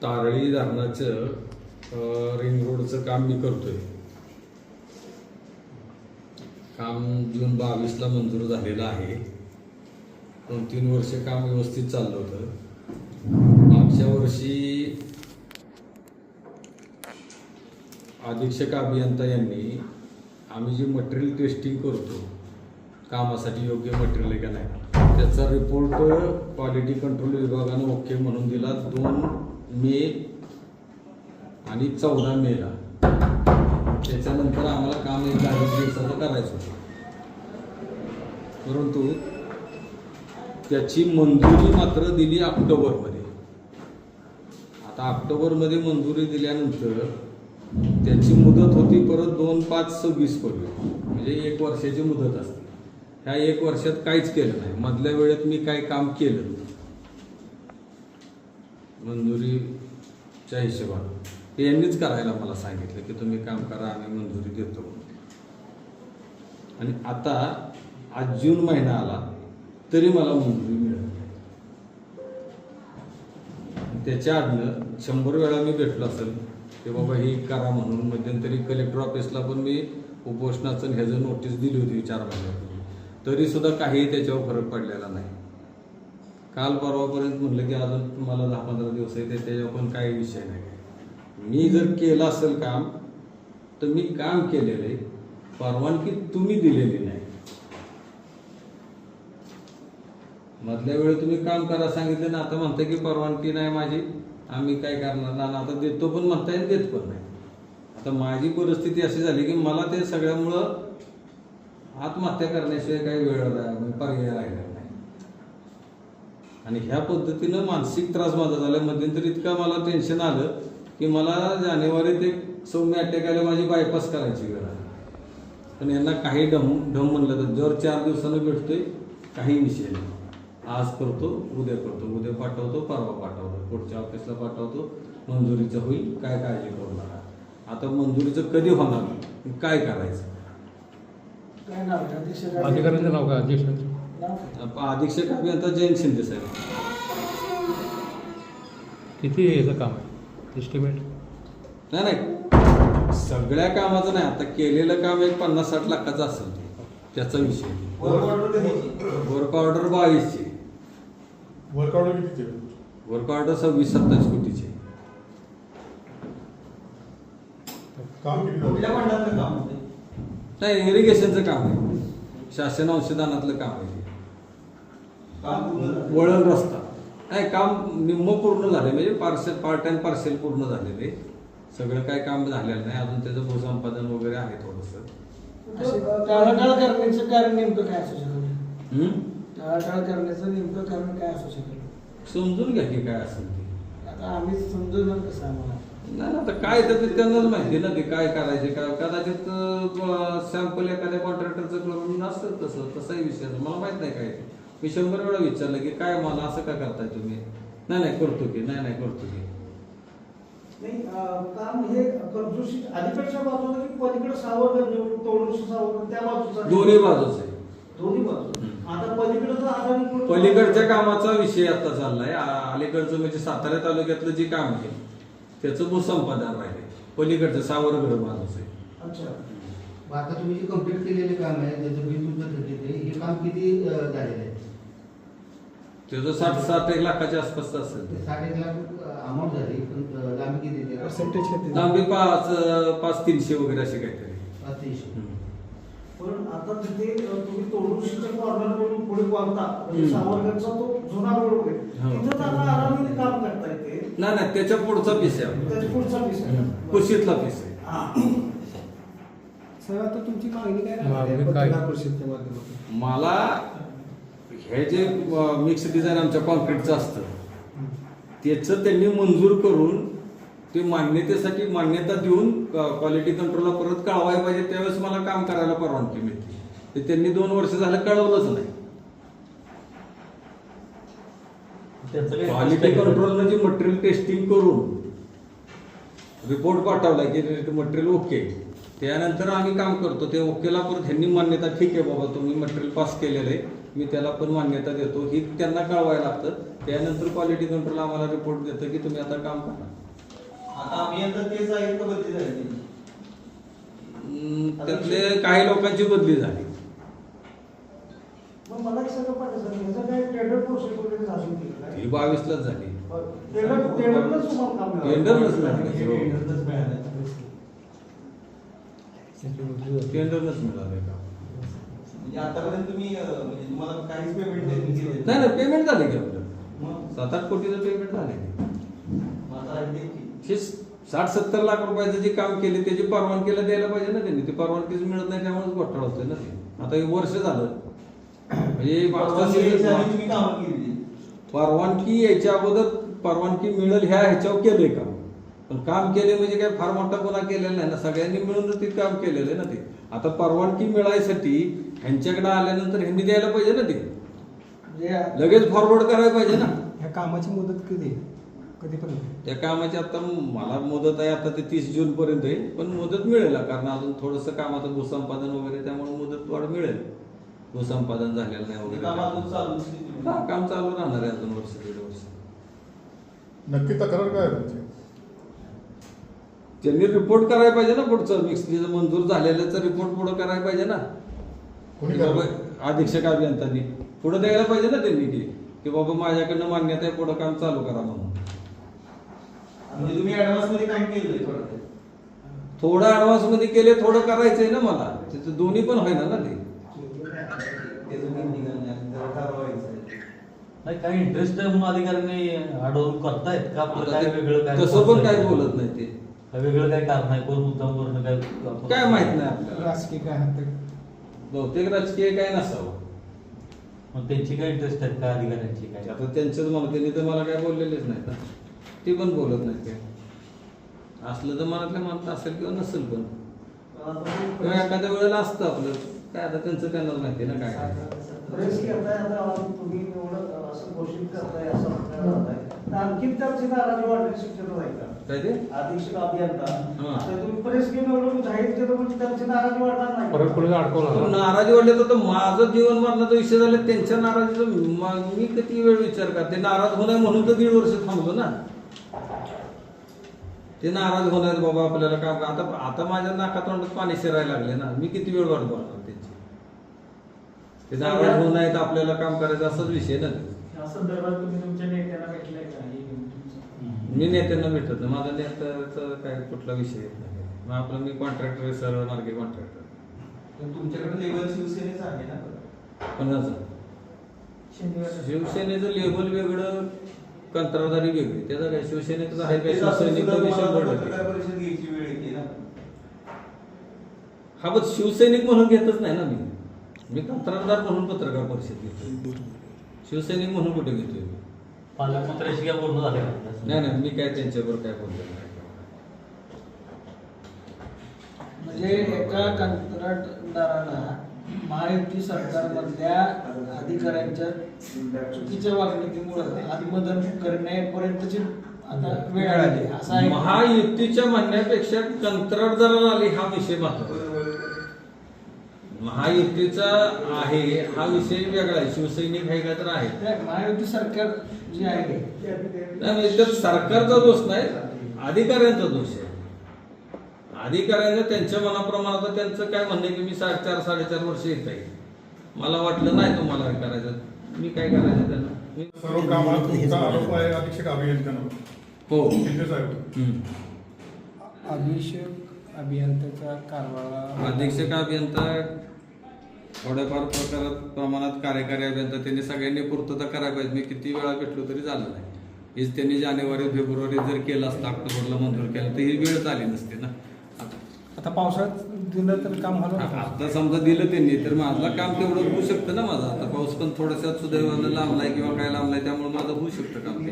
तारळी धरणाचं रिंग रोडचं काम मी करतोय. काम जून 22ला मंजूर झालेलं आहे. 2-3 वर्ष काम व्यवस्थित चाललं होतं. मागच्या वर्षी अधीक्षक अभियंता यांनी आम्ही जे मटेरियल टेस्टिंग करतो कामासाठी योग्य मटेरियल आहे का नाही त्याचा रिपोर्ट क्वालिटी कंट्रोल विभागानं ओके म्हणून दिला 2 मे आणि 14 मेला. त्याच्यानंतर आम्हाला काम 10 दिवसाचं करायचं होतं, परंतु त्याची मंजुरी मात्र दिली ऑक्टोबरमध्ये. आता ऑक्टोबरमध्ये मंजुरी दिल्यानंतर त्याची मुदत होती परत 2/5/26 पर्यंत, म्हणजे 1 वर्षाची मुदत असते. ह्या 1 वर्षात काहीच केलं नाही. मधल्या वेळेत मी काय काम केलं मंजुरीच्या हिशोबाने ते यांनीच करायला मला सांगितलं की तुम्ही काम करा, आम्ही मंजुरी देतो. आणि आता आज जून महिना आला तरी मला मंजुरी मिळत नाही. त्याच्या आधनं 100 वेळा मी भेटलो असेल की बाबा हे करा म्हणून. मध्यंतरी कलेक्टर ऑफिसला पण मी उपोषणाचं ह्याचं नोटीस दिली होती 4 महिन्यापूर्वी, तरी सुद्धा काही त्याच्यावर फरक पडलेला नाही. काल परवापर्यंत म्हटलं की अजून तुम्हाला 10-15 दिवस आहे, त्याच्यावर पण काही विषय नाही. मी जर केलं असेल काम तर मी काम केलेलं आहे, परवानगी तुम्ही दिलेली नाही. मधल्या वेळी तुम्ही काम करा सांगितलं ना, आता म्हणता की परवानगी नाही माझी, आम्ही काय करणार ना, आता देतो पण म्हणता येईल, देत पण नाही. आता माझी परिस्थिती अशी झाली की मला ते सगळ्यामुळं आत्महत्या करण्याशिवाय काही वेळ पर्याय राहिला नाही. आणि ह्या पद्धतीनं मानसिक त्रास माझा झाला. मध्यंतरी इतका मला टेन्शन आलं की मला जानेवारीत एक सौम्य अटॅक आले, माझी बायपास करायची वेळ आली. पण यांना काही ढम म्हणलं तर दर 4 दिवसानं भेटतोय, काही विषय नाही. आज करतो, उद्या करतो, उद्या पाठवतो, परवा पाठवतो, पुढच्या ऑफिसला पाठवतो, मंजुरीचं होईल, काय काळजी करू नका. आता मंजुरीचं कधी होणार, काय करायचं? अधिकाऱ्यांचं नाव काय? अधीक्षक अभियंता जयंत शिंदे साहेब. किती याचं काम आहे एस्टिमेट? नाही सगळ्या कामाचं नाही, आता केलेलं काम एक 50-60 लाखाचं असेल त्याचा विषय. वर्क ऑर्डर 22ची, वर्क ऑर्डर किती? वर्क ऑर्डर 26-27 कोटीची. काम किती झालं? नाही इरिगेशनचं काम आहे, शासन अंशदानातलं काम आहे. वळण रस्ता नाही, काम निम्म पूर्ण झाले, म्हणजे पार्ट टाइम पार्सल पूर्ण झालेले. सगळं काय काम झालेलं नाही अजून, त्याचं भूसंपादन वगैरे आहे थोडंसं. टाळाटाळ करण्याचं कारण नेमकं काय असू शकतं? टाळाटाळ करण्याचं नेमकं कारण काय असू शकतं? समजून घ्या की काय असेल ते. आता आम्ही समजून कसं आम्हाला नाही आता काय तर त्यांनाच माहिती ना ते काय करायचे. काय कदाचित सॅम्पल एखाद्या कॉन्ट्रॅक्टरचं करून नसतं तसाही विषय मला माहित नाही काय. मी 100 वेळा विचारलं की काय मला असं का करताय तुम्ही? नाही करतो की, नाही करतो की. नाही काम हे कर्जशी अलीकडच्या बाजूला की पलीकडे सावरकर तोडून सावरकर त्या बाजूचा दोन्ही बाजूच आहे. दोन्ही बाजू. आता पलीकडचा पलीकडच्या कामाचा विषय आता चाललाय. अलीकडचं म्हणजे सातारा तालुक्यातलं जे काम आहे त्याचं भूसंपादन राहिले. पलीकडचं सावरकर बाजूच आहे. अच्छा, आता तुम्ही जे कम्प्लीट केलेले काम आहे त्याचं बिल तुमचं हे काम किती झालेलं आहे? त्याचं 60-1 लाखाच्या आसपास असेल. 60-1 लाख अमाऊंट झाली, पण लांबी किती? लांबी 500-300 वगैरे असे काहीतरी. 300. पण आता तिथे तुम्ही तोडूशीच्या कॉर्नरवरून पुढे वाढता म्हणजे सावरकरचा तो जुना रोड आहे, तिथं आता आरामाने काम करता येते. नाही त्याच्या पुढचा पीस आहे, त्याच्या पुढचा पीस आहे, कुशीतला पीस आहे. सर आता तुमची मागणी काय मागणी काय? मला हे जे मिक्स डिझाईन आमच्या कॉन्क्रीटचं असतं त्याचं त्यांनी मंजूर करून ते मान्यतेसाठी मान्यता देऊन क्वालिटी कंट्रोलला परत कळवायला पाहिजे, त्यावेळेस मला काम करायला परवानगी मिळते. ते त्यांनी 2 वर्ष झालं कळवलंच नाही. क्वालिटी कंट्रोलनं जे मटेरियल टेस्टिंग करून रिपोर्ट पाठवला की मटेरियल ओके, त्यानंतर आम्ही काम करतो. ते ओकेला परत ह्यांनी मान्यता, ठीक आहे बाबा तुम्ही मटेरियल पास केलेलं आहे, मी त्याला पण मान्यता देतो ही त्यांना कळवायला लागतं. त्यानंतर क्वालिटी कंट्रोल आम्हाला रिपोर्ट देतं की तुम्ही आता काम करा. आता अभियंता तेच आहेत का बदली झाली त्यांची? त्यातले काही लोकांची बदली झाली. मग मला एक सगळं पाहिजे सर, ह्याचं काय टेंडर प्रोसेस वगैरे झाली होती का? ही 22लाच झाली. टेंडरलाच तुम्हाला काम मिळालं? टेंडरच झाली. टेंडरच मिळालं. टेंडरच मिळालंय का? म्हणजे आतापर्यंत तुम्ही म्हणजे तुम्हाला काहीच पेमेंट केलं नाही नाही, पेमेंट झाले की आपलं मग 7-8 कोटीचं पेमेंट झाले. आता हे 60-70 लाख रुपयाचं जे काम केले त्याची परवानगीला द्यायला पाहिजे ना त्यांनी. ती परवानगीच मिळत नाही त्यामुळेच घोटाळा होतोय ना ते. आता हे वर्ष झालं म्हणजे तुम्ही कामं केली. परवानगी यायच्या अगोदर परवानगी मिळेल ह्याच्यावर केलंय काम. पण काम केले म्हणजे काय फार मोठा गुन्हा केलेला नाही ना, सगळ्यांनी मिळून ते काम केलेलं आहे ना ते. आता परवानगी मिळायसाठी ह्यांच्याकडे आल्यानंतर ह्यांनी द्यायला पाहिजे ना ते. लगेच फॉरवर्ड करायला पाहिजे ना. ह्या कामाची मुदत कधीपर्यंत? त्या कामाची आता मला मुदत आहे आता ते 30 जून पर्यंत आहे. पण मुदत मिळेल कारण अजून थोडंसं कामाचं भूसंपादन वगैरे त्यामुळे मुदत वाढ मिळेल. भूसंपादन झालेलं नाही वगैरे. काम अजून चालू आहे. हा, काम चालू राहणार आहे अजून वर्ष 1.5 वर्ष. नक्की तक्रार काय आहे तुमची? त्यांनी रिपोर्ट करायला पाहिजे ना पुढचं मिक्सरीचं मंजूर झालेल्याचा रिपोर्ट पुढे करायला पाहिजे ना. कोणी की बाबा करावं? अधीक्षक अभियंत्यांनी पुढे द्यायला पाहिजे ना त्यांनी की बाबा माझ्याकडनं मान्यता आहे पुढं काम चालू करा म्हणून. म्हणजे तुम्ही ऍडव्हान्स मध्ये काम केलंय थोडं ऍडव्हान्स मध्ये केले, थोडं करायचंय ना मला. तिथं दोन्ही पण होईना ना ते. नाही काही इंटरेस्ट म्हणून अधिकाऱ्यांनी अडवून करतायत का? आपलं काय वेगळं काय तसं पण काही बोलत नाही ते. वेगळं काय कारण आहे? कोण मुद्दाम करून काय माहित नाही आपल्याला. राजकीय काय हात? बहुतेक राजकीय काय नसावं. मग त्यांची काय इंटरेस्ट आहेत का अधिकाऱ्यांची काय? आता त्यांचंच मला त्यांनी तर मला काय बोललेलेच नाही ना. ती पण बोलत नाही ते. असलं तर मनातल्या मनात असेल किंवा नसेल पण किंवा एखाद्या वेळेला असतं आपलं काय. आता त्यांचं त्यांनाच माहिती ना काय. प्रेस करताय आता तुम्ही एवढं असं घोषित करताय असं आपल्याला जात आहे. तर आणखीन त्याची नाराजी वाढण्याची शक्यता आहे का? काय ते अधीक्षक अभियंता हा. आता तुम्ही प्रेस घेऊन एवढं जाहीर केलं म्हणजे त्यांची नाराजी वाढणार नाही परत का? पुढे अडकवणार. नाराजी वाढले तर माझं जीवन मरणाचा विषय झाला. त्यांच्या नाराजीचा मी किती वेळ विचार करते. नाराज होणार म्हणून तर 1.5 वर्ष थांबलो ना. ते नाराज होणार बाबा आपल्याला काम. आता माझ्या नाकातोंडात पाणी शिरायला लागले ना. मी किती वेळ वाट बघणार त्यांची. ते नाराज होऊ नये तर आपल्याला काम करायचं असाच विषय ना. या संदर्भात तुम्ही तुमच्या नेत्यांना भेटलाय का? मी नेत्यांना भेटत नाही. माझा नेत्याचा काय कुठला विषय येत नाही. मग आपला मी कॉन्ट्रॅक्टर आहे, सरळ मार्गे कॉन्ट्रॅक्टर. पण तुमच्याकडे लेबर शिवसेनेच आहे ना? कोणाचं? शिवसेनेचं लेबल वेगळं, कंत्राटदारी वेगळी. त्याचा काय शिवसेनेचं आहे काय? शिवसैनिक कधी 100%. पत्रकार परिषद घ्यायची वेळ येते ना. हा पण शिवसैनिक म्हणून घेतच नाही ना मी. मी कंत्राटदार म्हणून पत्रकार परिषद घेतो. शिवसैनिक म्हणून कुठे घेतोय मी? पालकमंत्र्यांशी काय बोलणं झालं का? नाही नाही, मी काय त्यांच्याबरोबर काय बोललेलं नाही. म्हणजे एका कंत्राटदाराला महायुती सरकारमधल्या अधिकाऱ्यांच्या चुकीच्या वागणुकीमुळे आत्मदन करण्यापर्यंतची आता वेळ आली असं आहे. महायुतीच्या म्हणण्यापेक्षा कंत्राटदाराला आली हा विषय महत्त्वाचा. महायुतीचा आहे हा विषय वेगळा आहे. शिवसैनिक आहे का तर आहे. महायुती सरकार जी आहे नाही, तर सरकारचा दोष नाही, अधिकाऱ्यांचा दोष आहे. अधिकाऱ्यांना त्यांच्या मनाप्रमाणे त्यांचं काय म्हणणं की मी 4.5-4.5 वर्ष येत आहे. मला वाटलं नाही तुम्हाला हे करायचं. मी काय करायचं त्यांना. सर्व कामात तुमचा आरोप आहे अधीक्षक अभियंत्यांवर. हो. शिंदे साहेब. अभिषेक अभियंत्याचा कारभार अधीक्षक अभियंता थोड्याफार प्रमाणात कार्यकारी अभियंता त्यांनी सगळ्यांनी पूर्तता करायला पाहिजे. मी किती वेळा भेटलो तरी झालं नाही. हीच त्यांनी जानेवारी फेब्रुवारी जर केलं असतं, ऑक्टोबरला मंजूर केलं तर ही वेळ झाली नसते ना. आता पावसाळ्यात दिलं तर काम होणार. आता समजा दिलं त्यांनी तर माझं काम तेवढं होऊ शकतं ना माझं. आता पाऊस पण थोडासा सुदैवानं लांबलाय किंवा काय लांबलाय त्यामुळे माझं होऊ शकतं काम.